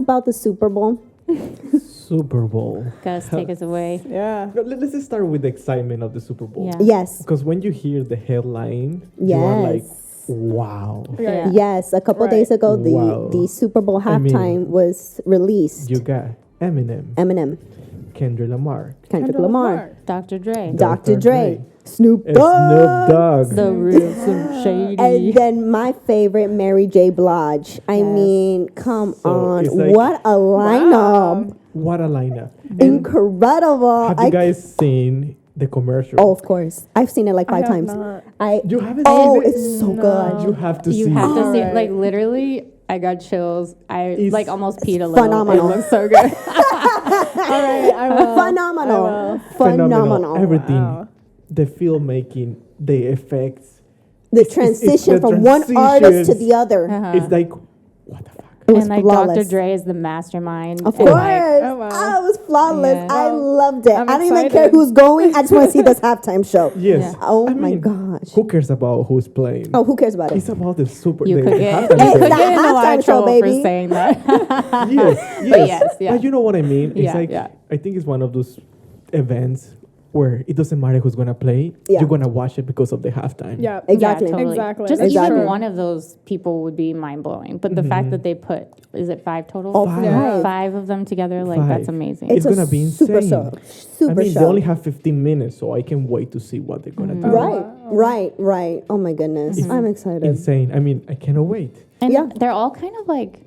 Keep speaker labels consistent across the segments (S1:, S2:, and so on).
S1: about the Super Bowl?
S2: Super Bowl.
S3: Gus, take us away.
S4: Yeah.
S2: No, let's just start with the excitement of the Super Bowl.
S3: Yeah.
S1: Yes.
S2: Because when you hear the headline, you are like,
S1: Yes.
S2: wow.
S3: Yeah.
S1: Yes. A couple days ago,
S2: Wow.
S1: the Super Bowl
S2: I mean,
S1: halftime was released.
S2: You got Eminem,
S1: Eminem,
S2: Kendrick Lamar,
S1: Kendrick Lamar,
S3: Dr. Dre.
S1: Dr. Dre, Snoop
S2: Snoop
S1: Dogg.
S2: Dogg.
S3: The roots and shady.
S1: And then my favorite, Mary J. Blige. I mean, come
S2: So
S1: on.
S2: it's like-
S1: What a lineup.
S2: What a lineup.
S1: Incredible.
S2: Have you guys seen the commercial?
S1: Oh, of course. I've seen it like 5 times.
S2: You haven't
S1: Oh,
S2: seen it?
S1: it's so good.
S2: You have to
S3: You
S2: see
S3: have
S2: it.
S3: to see it.
S4: Alright.
S3: Like, literally, I got chills. I,
S2: It's
S3: like, almost peed a little.
S1: phenomenal.
S3: It looks so good.
S4: All right, I will.
S1: Phenomenal. Phenomenal.
S2: Everything.
S4: Wow.
S2: The filmmaking, the effects.
S1: The
S2: it's
S1: transition
S2: the
S1: from one artist to the other.
S3: Uh-huh.
S2: It's like, what the fuck?
S1: It was
S3: And, like,
S1: flawless.
S3: Dr. Dre is the mastermind.
S1: Of
S3: and,
S1: course.
S3: like,
S4: Oh, wow.
S1: Oh, it was flawless.
S3: Yeah.
S1: I
S4: Wow.
S1: loved it.
S4: I'm
S1: I don't even care
S4: excited.
S1: who's going. I just want to see this halftime show.
S2: Yes.
S3: Yeah.
S1: Oh
S2: I
S1: my
S2: mean,
S1: gosh.
S2: Who cares about who's playing?
S1: Oh, who cares about it?
S2: It's about the super.
S3: you
S2: the
S3: could get,
S2: halftime
S3: you
S2: show.
S3: could
S1: That
S3: get in a lot
S1: halftime
S3: of
S1: show,
S3: trouble
S1: baby.
S3: for saying that.
S2: Yes, yes.
S3: yes, yeah.
S2: But you know what I mean?
S3: Yeah,
S2: It's like,
S3: yeah.
S2: I think it's one of those events where it doesn't matter who's going to play.
S1: Yeah.
S2: You're going to watch it because of the halftime.
S4: Yeah.
S1: Exactly.
S3: Yeah, totally.
S4: Exactly.
S3: Just
S4: That's
S3: even
S4: true.
S3: one of those people would be mind blowing. But the fact that they put, is it 5 total?
S1: All
S2: Five.
S1: five.
S3: 5 of them together, like,
S2: Five.
S3: that's amazing.
S2: It's
S1: a
S2: gonna be
S1: super
S2: insane.
S1: show.
S2: I
S1: Super
S2: mean,
S1: show.
S2: they only have 15 minutes, so I can wait to see what they're going to do.
S1: Right. Oh my goodness. I'm excited.
S2: Insane. I mean, I cannot wait.
S3: And
S1: Yeah.
S3: they're all kind of like,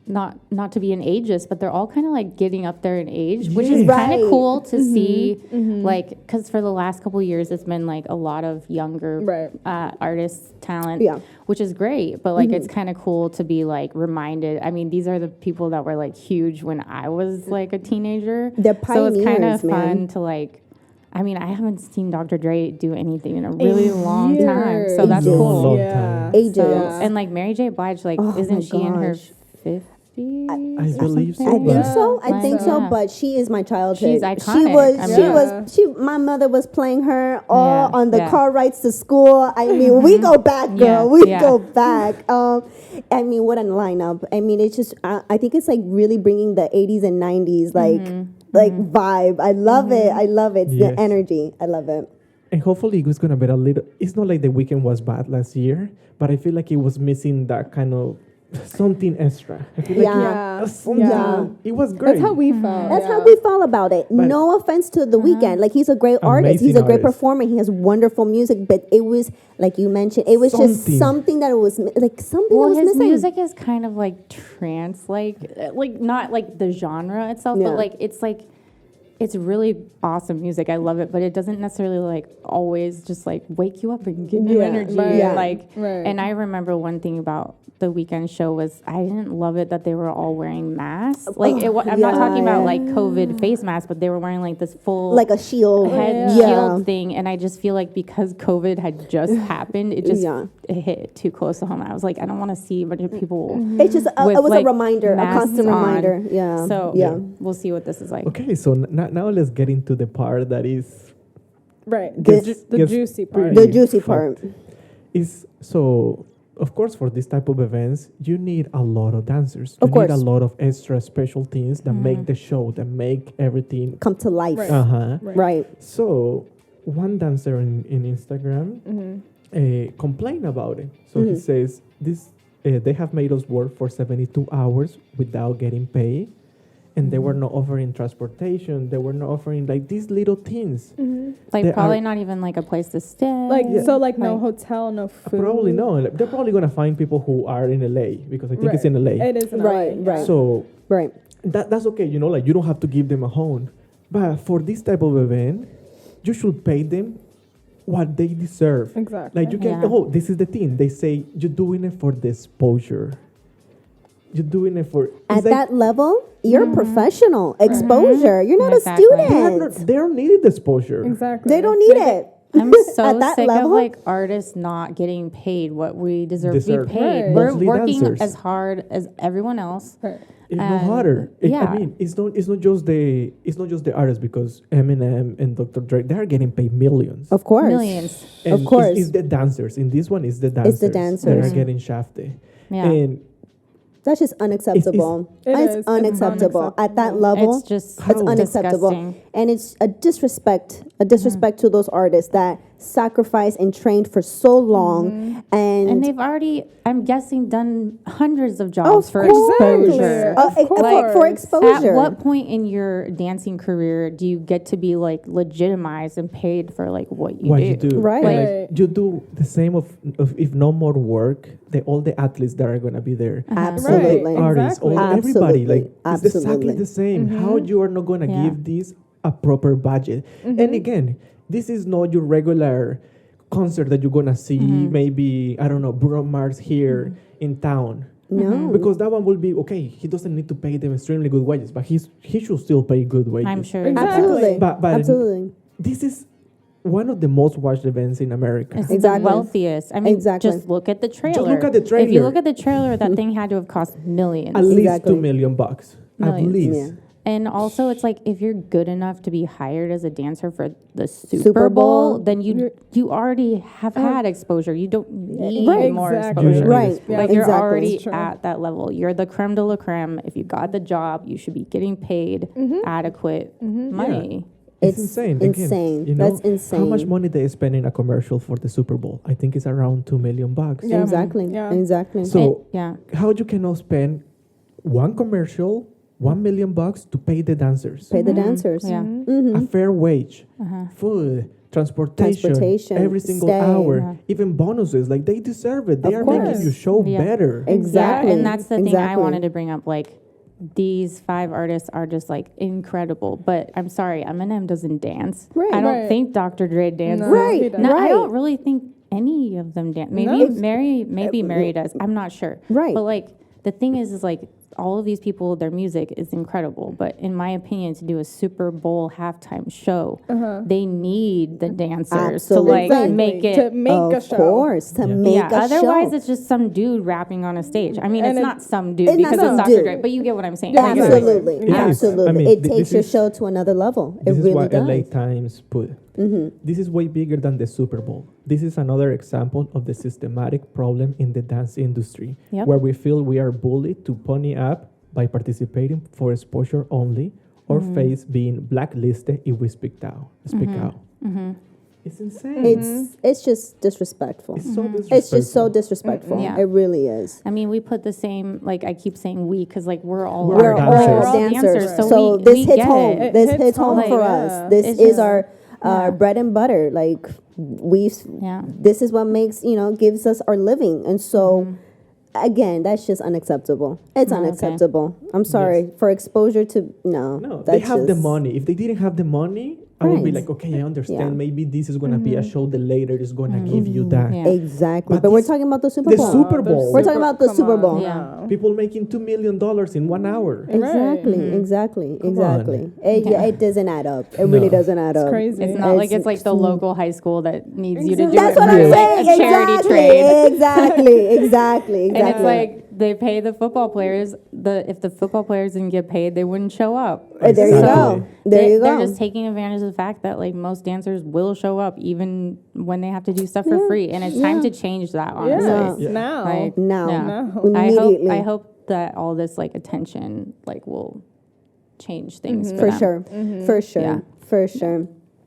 S3: not to be an ageist, but they're all kind of like getting up there in age, which is
S2: Yes.
S3: kind of
S1: Right.
S3: cool to see. Like, because for the last couple of years, it's been like a lot of younger
S4: Right.
S3: artists, talent,
S1: Yeah.
S3: which is great. But like, it's kind of cool to be like reminded. I mean, these are the people that were like huge when I was like a teenager.
S1: They're
S3: So it's kind
S1: pioneers,
S3: of fun
S1: man.
S3: to like. I mean, I haven't seen Dr. Dre do anything in a really long time, so
S4: years.
S3: that's
S1: Ages.
S3: cool.
S2: Long
S4: Yeah.
S2: time.
S1: Ages.
S3: So,
S4: Yeah.
S3: and like Mary J. Blige, like,
S1: Oh my
S3: isn't she in her
S1: gosh.
S3: 50s?
S2: I believe so.
S1: I think
S2: Yeah.
S1: so. I
S3: Like,
S1: think so.
S3: yeah.
S1: But she is my childhood.
S3: She's
S1: She
S3: iconic.
S1: was.
S3: I
S1: She
S3: mean-
S1: was. She. My mother was playing her all
S3: Yeah,
S1: on the
S3: yeah.
S1: car rides to school. I mean, we go back, girl.
S3: Yeah,
S1: We
S3: yeah.
S1: go back. I mean, what a lineup. I mean, it's just. I think it's like really bringing the 80s and 90s like vibe. I love it. I love it. It's
S2: Yes.
S1: the energy. I love it.
S2: And hopefully it's going to be a little. It's not like the weekend was bad last year, but I feel like it was missing that kind of something extra. I feel like
S1: Yeah.
S2: something.
S1: Yeah.
S2: It was great.
S4: That's how we felt.
S1: That's
S4: yeah.
S1: how we felt about it.
S2: But-
S1: No offense to the weekend. Like, he's a great artist. He's
S2: Amazing
S1: a great
S2: artist.
S1: performer. He has wonderful music. But it was, like you mentioned, it was just
S2: Something.
S1: something that was like something
S3: Well,
S1: that was
S3: his
S1: missing.
S3: music is kind of like trance, like not like the genre itself,
S1: Yeah.
S3: but like it's really awesome music. I love it, but it doesn't necessarily like always just like wake you up and give you
S1: Yeah,
S3: energy.
S4: right.
S1: Yeah.
S3: Like,
S4: Right.
S3: and I remember one thing about the weekend show was I didn't love it that they were all wearing masks. Like, I'm not talking about like COVID face masks, but they were wearing like this full
S1: like a shield.
S3: head
S1: Yeah.
S3: shield thing, and I just feel like because COVID had just happened, it just
S1: Yeah.
S3: it hit too close to home. I was like, I don't want to see a bunch of people.
S1: It's just
S3: with,
S1: it was
S3: like,
S1: a reminder, a
S3: masks
S1: constant
S3: on.
S1: reminder. Yeah.
S3: So
S1: yeah.
S3: we'll see what this is like.
S2: Okay, so now let's get into the part that is
S4: Right.
S1: Gets-
S4: The
S2: gets
S4: juicy part.
S1: The juicy part.
S2: Is so. Of course, for this type of events, you need a lot of dancers. You
S1: Of course.
S2: need a lot of extra special things that make the show, that make everything.
S1: Come to life.
S4: Right.
S2: Uh huh.
S1: Right.
S2: So one dancer in Instagram complained about it. So he says this: they have made us work for 72 hours without getting paid, and they were not offering transportation. They were not offering like these little things.
S3: Like
S2: There
S3: probably
S2: are-
S3: not even like a place to stay.
S4: Like
S2: Yeah.
S4: so, like no
S3: Like-
S4: hotel, no food.
S2: Probably no. They're probably gonna find people who are in LA because I think it's in LA.
S4: It is in
S1: Right,
S4: LA.
S1: right.
S2: So
S1: Right.
S2: that's okay. You know, like you don't have to give them a home, but for this type of event, you should pay them what they deserve.
S4: Exactly.
S2: Like you can.
S3: Yeah.
S2: Oh, this is the thing. They say you're doing it for the exposure. You're doing it for
S1: At
S2: it's like
S1: that level, you're a professional. Exposure. You're not
S3: Exactly.
S1: a
S2: they, are
S1: student.
S2: not, they don't need the exposure.
S4: Exactly.
S1: They don't need it.
S3: I'm so
S1: At that
S3: sick
S1: level?
S3: of like artists not getting paid what we deserve to
S2: Deserve.
S3: be paid.
S4: Right.
S3: We're
S2: Mostly
S3: working
S2: dancers.
S3: as hard as everyone else.
S4: Right.
S2: It's no
S3: And
S2: harder.
S3: yeah.
S2: I mean, it's not just the artists because Eminem and Dr. Dre they are getting paid millions.
S1: Of course.
S3: Millions.
S2: And
S1: Of course.
S2: it's the dancers. In this one, it's the dancers.
S1: It's the
S2: that
S1: dancers.
S2: are getting shafted.
S3: Yeah.
S2: And
S1: That's just unacceptable.
S4: It
S1: It's
S4: is. It's
S1: unacceptable. At that
S4: unacceptable.
S1: level,
S3: It's just
S1: it's unacceptable.
S3: disgusting.
S1: And it's a disrespect to those artists that sacrificed and trained for so long.
S3: And they've already, I'm guessing, done hundreds of jobs for
S1: course.
S3: exposure.
S1: For exposure.
S3: At what point in your dancing career do you get to be like legitimized and paid for like what you do?
S1: Right.
S2: And,
S4: Right.
S2: like, you do the same of if no more work, all the athletes that are gonna be there,
S1: Absolutely.
S4: Right.
S2: artists,
S4: Exactly.
S2: everybody, like it's
S1: Absolutely.
S2: exactly the same. How you are not gonna
S3: Yeah.
S2: give this a proper budget? And again, this is not your regular concert that you're gonna see. Maybe I don't know, Bruno Mars here in town.
S1: No.
S2: Because that one will be okay. He doesn't need to pay them extremely good wages, but he should still pay good wages.
S3: I'm sure.
S4: Exactly.
S1: Absolutely.
S2: But
S1: Absolutely.
S2: this is one of the most watched events in America.
S3: It's
S1: Exactly.
S3: the wealthiest. I mean,
S1: Exactly.
S3: just look at the trailer.
S2: Just look at the
S3: If you
S2: trailer.
S3: look at the trailer, that thing had to have cost millions.
S2: At least
S1: Exactly.
S2: $2 million. At
S3: Millions.
S2: least.
S1: Yeah.
S3: And also, it's like if you're good enough to be hired as a dancer for the Super
S1: Super
S3: Bowl,
S1: Bowl,
S3: then you already have had exposure. You don't need
S1: Right.
S3: more
S4: Exactly.
S3: exposure.
S1: Right.
S4: Yeah.
S3: Like you're
S1: Exactly.
S3: already
S4: It's true.
S3: at that level. You're the creme de la creme. If you got the job, you should be getting paid adequate money.
S2: It's
S1: It's
S2: insane. Again,
S1: insane.
S2: you know,
S1: That's insane.
S2: How much money they spend in a commercial for the Super Bowl? I think it's around $2 million.
S4: Yeah.
S1: Exactly.
S4: Yeah.
S1: Exactly.
S2: So
S3: Yeah.
S2: how you cannot spend one commercial, $1 million to pay the dancers,
S1: Pay the dancers.
S3: Yeah.
S2: a fair wage, food, transportation, every single
S1: stay.
S2: hour, even bonuses. Like they deserve it. They
S1: Of
S2: are
S1: course.
S2: making you show
S3: Yeah.
S2: better.
S1: Exactly.
S3: Yeah, and that's the thing I
S1: Exactly.
S3: wanted to bring up. Like, these 5 artists are just like incredible. But I'm sorry, Eminem doesn't dance.
S1: Right.
S3: I don't
S4: Right.
S3: think Dr. Dre dances.
S4: No,
S1: Right.
S4: he doesn't.
S3: No,
S1: Right.
S3: I don't really think any of them dance. Maybe
S4: No.
S3: Mary does. I'm not sure.
S1: Right.
S3: But like the thing is like all of these people, their music is incredible. But in my opinion, to do a Super Bowl halftime show, they need the dancers to like
S1: Absolutely.
S3: make it.
S4: to make a
S1: Of
S4: show.
S1: course, to make
S3: Yeah,
S1: a
S3: otherwise
S1: show.
S3: it's just some dude rapping on a stage. I mean,
S4: And
S3: it's
S4: it-
S3: not some dude
S1: It's not
S3: because
S1: some
S3: it's Dr.
S1: dude.
S3: Dre, but you get what I'm saying. Like, it's like-
S1: Absolutely,
S2: It is.
S1: absolutely.
S2: I mean,
S1: it
S2: this
S1: takes your
S2: is-
S1: show to another level. It
S2: This is
S1: really
S2: what
S1: does.
S2: LA Times put. This is way bigger than the Super Bowl. This is another example of the systematic problem in the dance industry,
S3: Yep.
S2: where we feel we are bullied to pony up by participating for exposure only, or face being blacklisted if we speak out. It's insane.
S1: It's just disrespectful.
S2: It's so disrespectful.
S1: It's just so disrespectful.
S3: Yeah.
S1: It really is.
S3: I mean, we put the same, like I keep saying we, because like we're all
S2: We're all
S1: dancers.
S3: So,
S1: So
S3: we,
S1: this
S3: we
S1: hits
S3: get
S1: home.
S3: it.
S1: This
S4: It
S1: hits
S4: hits
S1: home
S3: home,
S1: for
S4: yeah.
S1: us. This
S3: It's
S1: is
S3: just-
S1: our
S3: yeah.
S1: bread and butter. Like
S3: Yeah.
S1: this is what makes gives us our living, and so. Again, that's just unacceptable. It's
S3: Oh, okay.
S1: unacceptable. I'm sorry for exposure to no.
S2: No, they
S1: that's
S2: have the
S1: just-
S2: money. If they didn't have the money, I would be
S1: Right.
S2: like, okay, I understand.
S1: Yeah.
S2: Maybe this is gonna be a show that later is gonna give you that.
S3: Yeah.
S1: Exactly,
S2: But
S1: but we're
S2: this-
S1: talking about the Super
S2: the
S1: Bowl.
S2: Super Bowl.
S1: We're talking about the
S4: Come
S1: Super
S4: on,
S1: Bowl.
S3: Yeah.
S2: People making $2 million in 1 hour.
S1: Exactly,
S4: Right.
S1: exactly,
S2: Come
S1: exactly.
S2: on.
S1: It doesn't add up. It really
S2: No.
S1: doesn't add up.
S4: crazy.
S3: It's not like it's like the local high school that needs you to do
S1: That's
S3: it
S1: what
S3: for
S1: I'm
S3: like
S1: saying.
S3: a charity
S1: Exactly,
S3: trade.
S1: exactly.
S3: And it's like they pay the football players. If the football players didn't get paid, they wouldn't show up.
S1: There you
S2: Exactly.
S1: go. There you
S3: They're
S1: go.
S3: just taking advantage of the fact that like most dancers will show up even when they have to do stuff for free, and it's time to change that. Honestly,
S4: Yes,
S2: Yeah.
S4: now.
S3: Like,
S1: Now.
S3: yeah.
S4: No.
S1: Immediately.
S3: I hope that all this like attention like will change things
S1: For
S3: them.
S1: sure, for sure,
S3: Yeah.
S1: for sure.